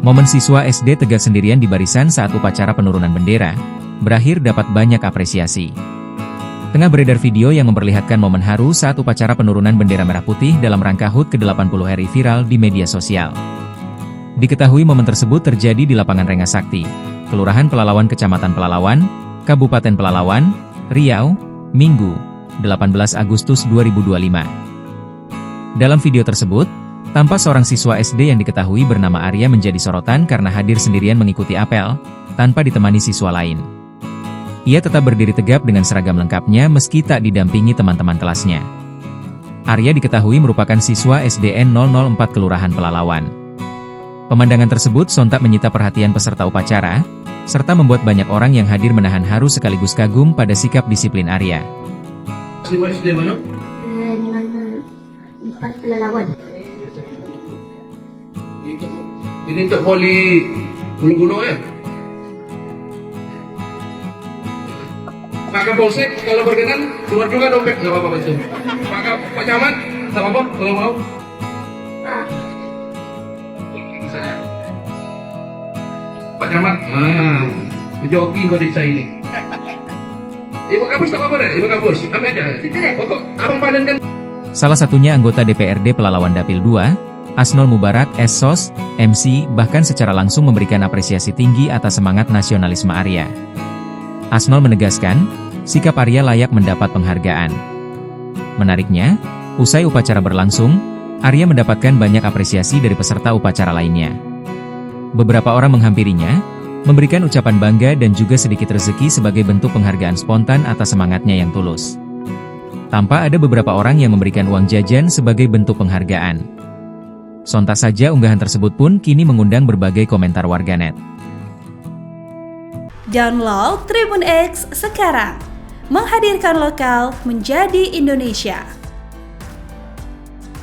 Momen siswa SD tegak sendirian di barisan saat upacara penurunan bendera, berakhir dapat banyak apresiasi. Tengah beredar video yang memperlihatkan momen haru saat upacara penurunan bendera merah putih dalam rangka HUT ke-80 RI viral di media sosial. Diketahui momen tersebut terjadi di lapangan Rengas Sakti, Kelurahan Pelalawan Kecamatan Pelalawan, Kabupaten Pelalawan, Riau, Minggu, 18 Agustus 2025. Dalam video tersebut, tampak seorang siswa SD yang diketahui bernama Arya menjadi sorotan karena hadir sendirian mengikuti apel, tanpa ditemani siswa lain. Ia tetap berdiri tegap dengan seragam lengkapnya meski tak didampingi teman-teman kelasnya. Arya diketahui merupakan siswa SDN 004 Kelurahan Pelalawan. Pemandangan tersebut sontak menyita perhatian peserta upacara, serta membuat banyak orang yang hadir menahan haru sekaligus kagum pada sikap disiplin Arya. Siswa SD mana? 004 Pelalawan. Ini untuk voli gulu-gulu ya? Pak Kapolsek, kalau berkenan, keluar juga dompet, nggak apa-apa itu. Pak Camat, nggak apa-apa, kalau mau. Pak Camat, jogging kau desa ini. Ibu Kapus tak apa-apa deh, Ibu Kapus, ambil aja. Pokok, abang panen kan. Salah satunya anggota DPRD Pelalawan Dapil 2, Asnol Mubarak, SSOS, MC, bahkan secara langsung memberikan apresiasi tinggi atas semangat nasionalisme Arya. Asnol menegaskan, sikap Arya layak mendapat penghargaan. Menariknya, usai upacara berlangsung, Arya mendapatkan banyak apresiasi dari peserta upacara lainnya. Beberapa orang menghampirinya, memberikan ucapan bangga dan juga sedikit rezeki sebagai bentuk penghargaan spontan atas semangatnya yang tulus. Tanpa ada beberapa orang yang memberikan uang jajan sebagai bentuk penghargaan. Sontak saja unggahan tersebut pun kini mengundang berbagai komentar warganet. Download Tribun X sekarang, menghadirkan lokal menjadi Indonesia.